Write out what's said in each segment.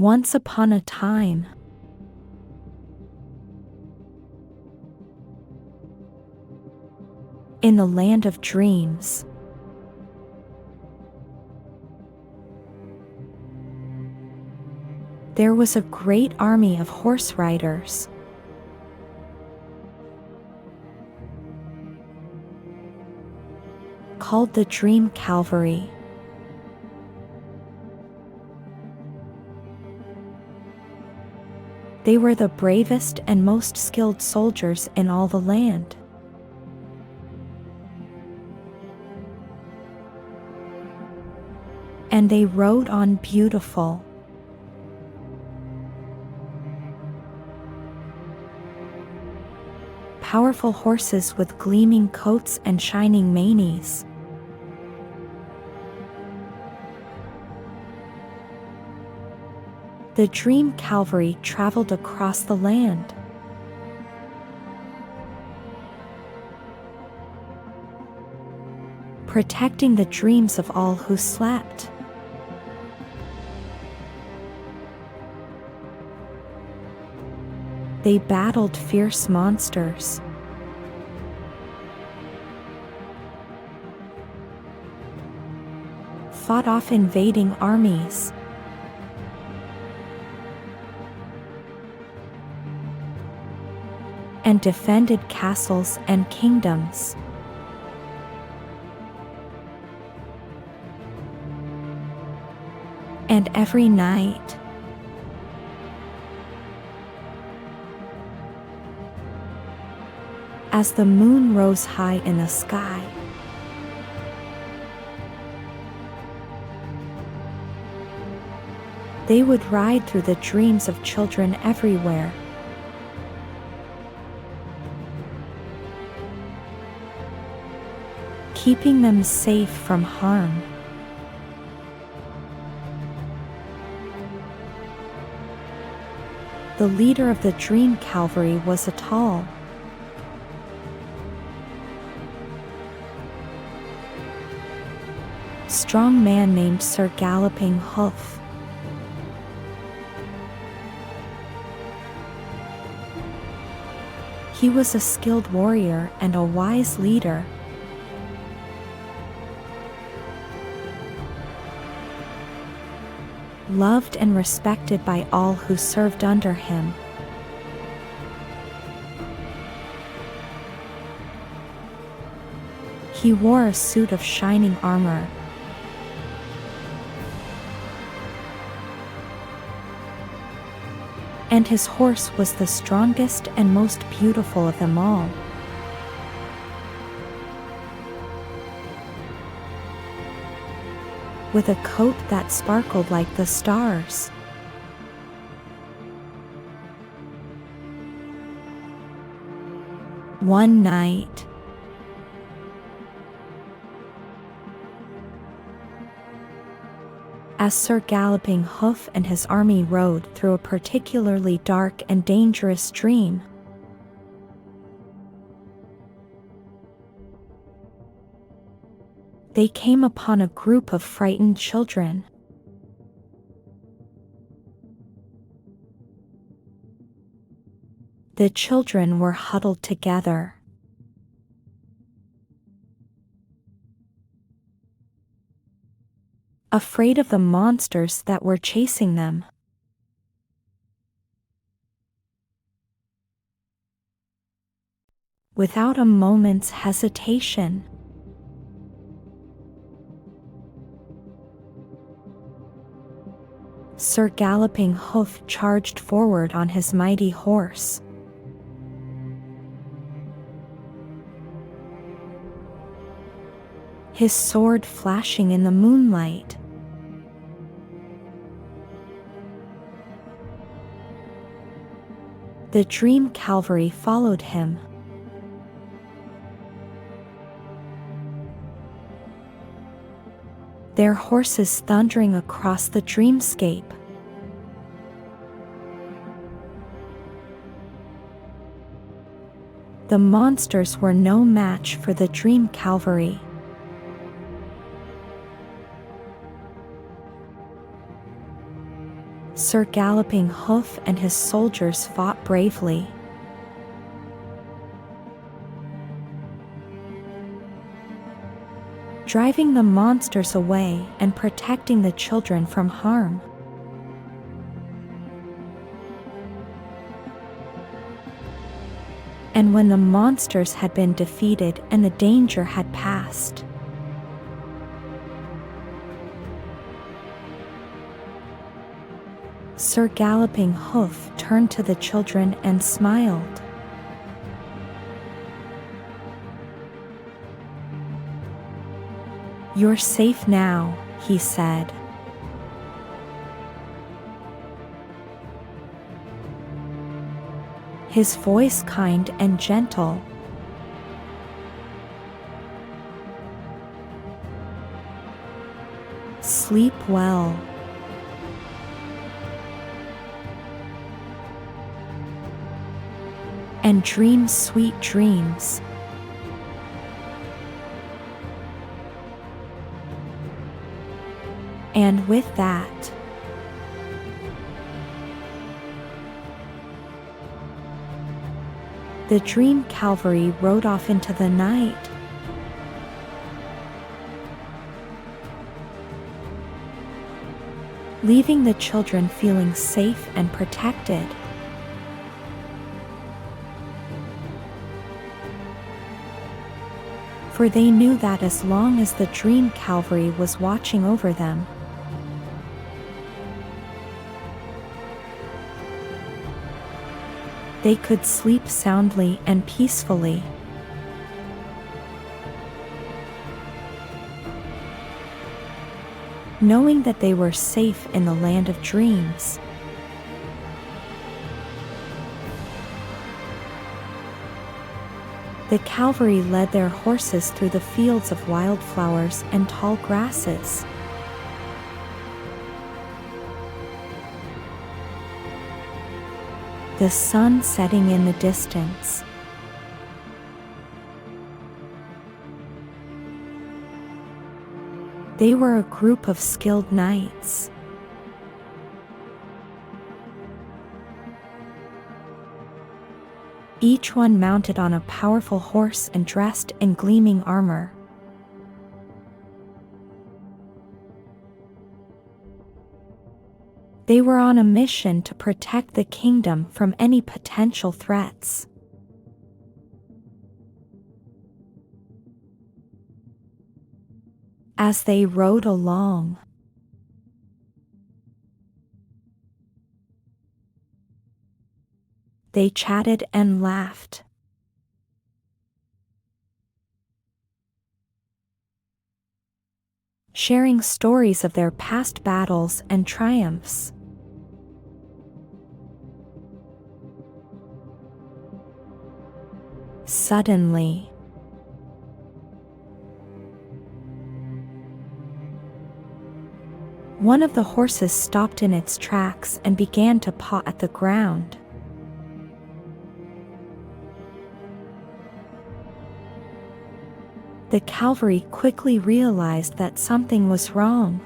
Once upon a time, in the land of dreams, there was a great army of horse riders. Called the Dream Cavalry. They were the bravest and most skilled soldiers in all the land. And they rode on beautiful, powerful horses with gleaming coats and shining manes. The Dream Cavalry traveled across the land, protecting the dreams of all who slept. They battled fierce monsters, fought off invading armies, and defended castles and kingdoms. And every night, as the moon rose high in the sky, they would ride through the dreams of children everywhere, keeping them safe from harm. The leader of the Dream Cavalry was a tall, strong man named Sir Galloping Hoof. He was a skilled warrior and a wise leader. Loved and respected by all who served under him. He wore a suit of shining armor, and his horse was the strongest and most beautiful of them all. With a coat that sparkled like the stars. One night, as Sir Galloping Hoof and his army rode through a particularly dark and dangerous dream, they came upon a group of frightened children. The children were huddled together, afraid of the monsters that were chasing them. Without a moment's hesitation, Sir Galloping Hoof charged forward on his mighty horse. His sword flashing in the moonlight. The Dream Cavalry followed him. Their horses thundering across the dreamscape. The monsters were no match for the Dream Cavalry. Sir Galloping Hoof and his soldiers fought bravely. Driving the monsters away and protecting the children from harm. And when the monsters had been defeated and the danger had passed, Sir Galloping Hoof turned to the children and smiled. "You're safe now," he said. His voice kind and gentle. "Sleep well. And dream sweet dreams." And with that, the dream cavalry rode off into the night. Leaving the children feeling safe and protected. For they knew that as long as the dream cavalry was watching over them, they could sleep soundly and peacefully. Knowing that they were safe in the land of dreams. The cavalry led their horses through the fields of wildflowers and tall grasses. The sun setting in the distance. They were a group of skilled knights. Each one mounted on a powerful horse and dressed in gleaming armor. They were on a mission to protect the kingdom from any potential threats. As they rode along, they chatted and laughed. Sharing stories of their past battles and triumphs. Suddenly, one of the horses stopped in its tracks and began to paw at the ground. The cavalry quickly realized that something was wrong.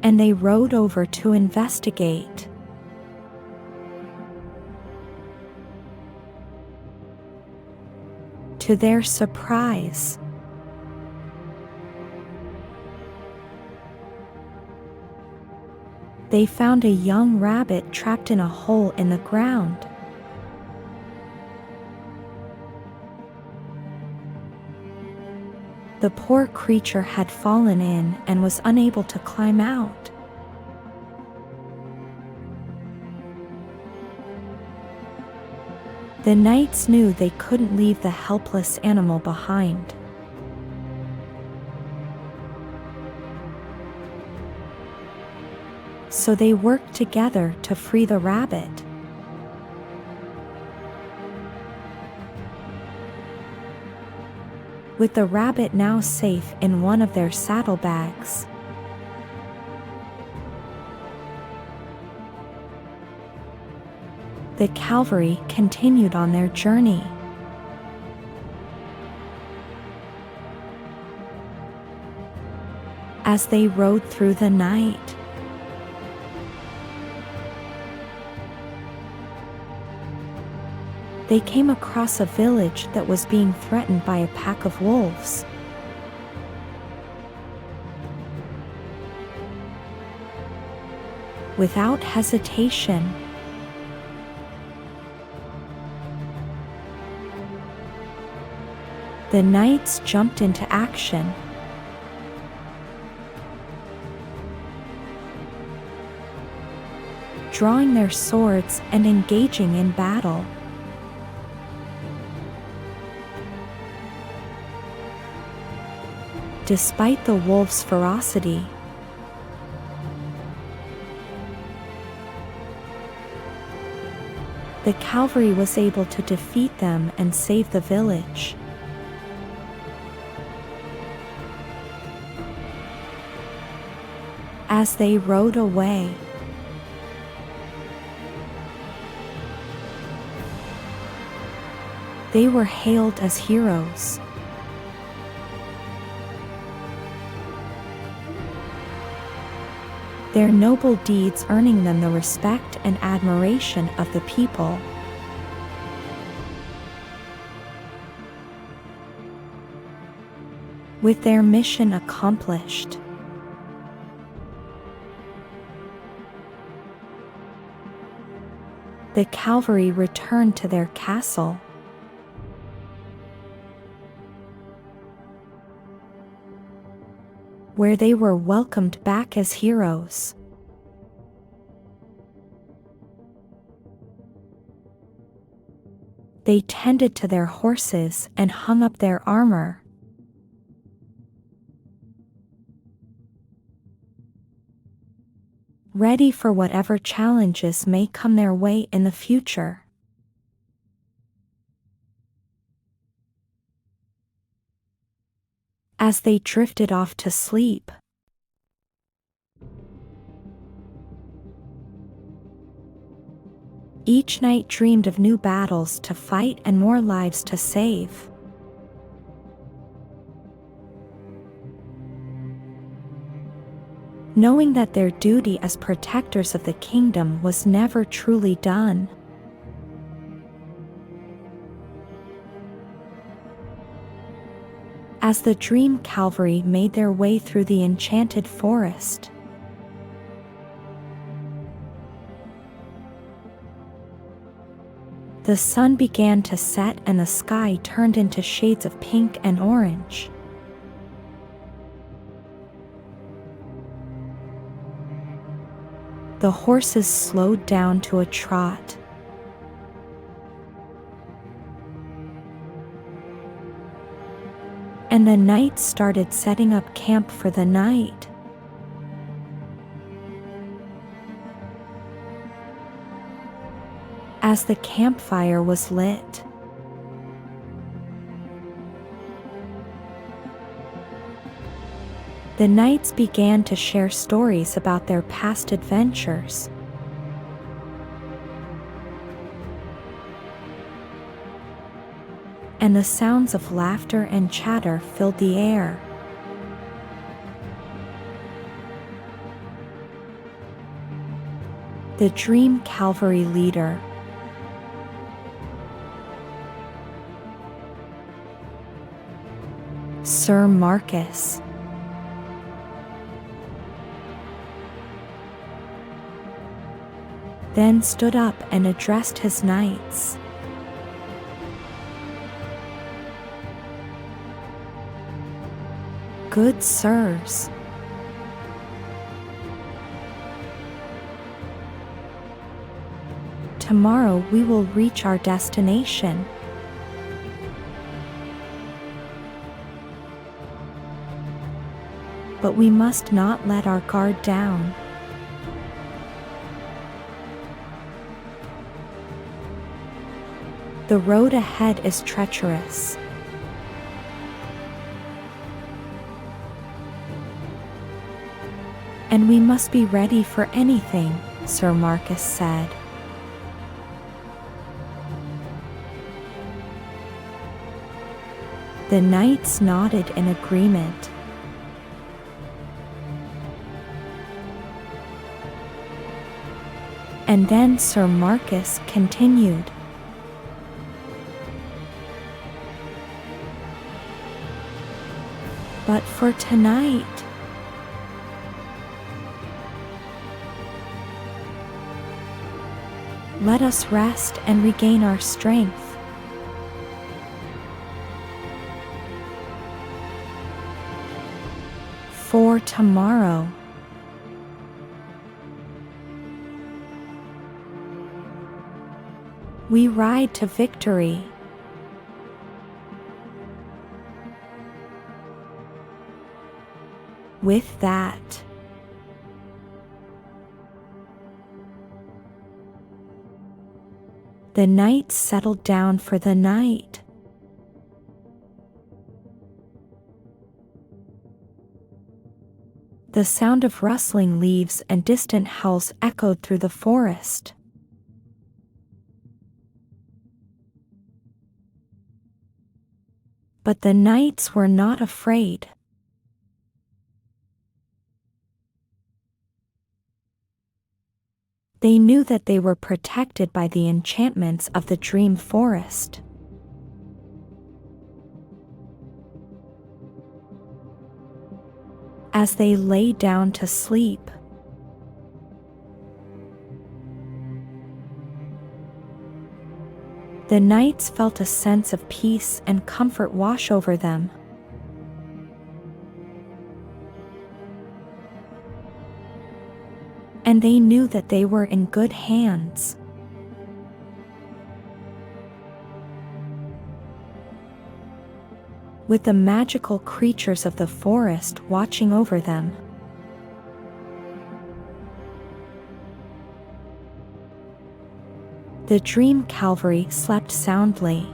And they rode over to investigate. To their surprise, they found a young rabbit trapped in a hole in the ground. The poor creature had fallen in and was unable to climb out. The knights knew they couldn't leave the helpless animal behind. So they worked together to free the rabbit. With the rabbit now safe in one of their saddlebags, the cavalry continued on their journey. As they rode through the night, they came across a village that was being threatened by a pack of wolves. Without hesitation, the knights jumped into action. Drawing their swords and engaging in battle. Despite the wolves' ferocity, the cavalry was able to defeat them and save the village. As they rode away, they were hailed as heroes. Their noble deeds earning them the respect and admiration of the people. With their mission accomplished, the cavalry returned to their castle. Where they were welcomed back as heroes. They tended to their horses and hung up their armor. Ready for whatever challenges may come their way in the future. As they drifted off to sleep, each knight dreamed of new battles to fight and more lives to save. Knowing that their duty as protectors of the kingdom was never truly done. As the dream cavalry made their way through the enchanted forest, the sun began to set and the sky turned into shades of pink and orange. The horses slowed down to a trot. And the knights started setting up camp for the night. As the campfire was lit, the knights began to share stories about their past adventures. And the sounds of laughter and chatter filled the air. The dream cavalry leader, Sir Marcus, then stood up and addressed his knights. Good sirs, tomorrow we will reach our destination. But we must not let our guard down. The road ahead is treacherous. And we must be ready for anything, Sir Marcus said. The knights nodded in agreement. And then Sir Marcus continued. But for tonight, let us rest and regain our strength. For tomorrow, we ride to victory. With that, the knights settled down for the night. The sound of rustling leaves and distant howls echoed through the forest. But the knights were not afraid. They knew that they were protected by the enchantments of the dream forest. As they lay down to sleep, the knights felt a sense of peace and comfort wash over them. And they knew that they were in good hands. With the magical creatures of the forest watching over them. The dream cavalry slept soundly.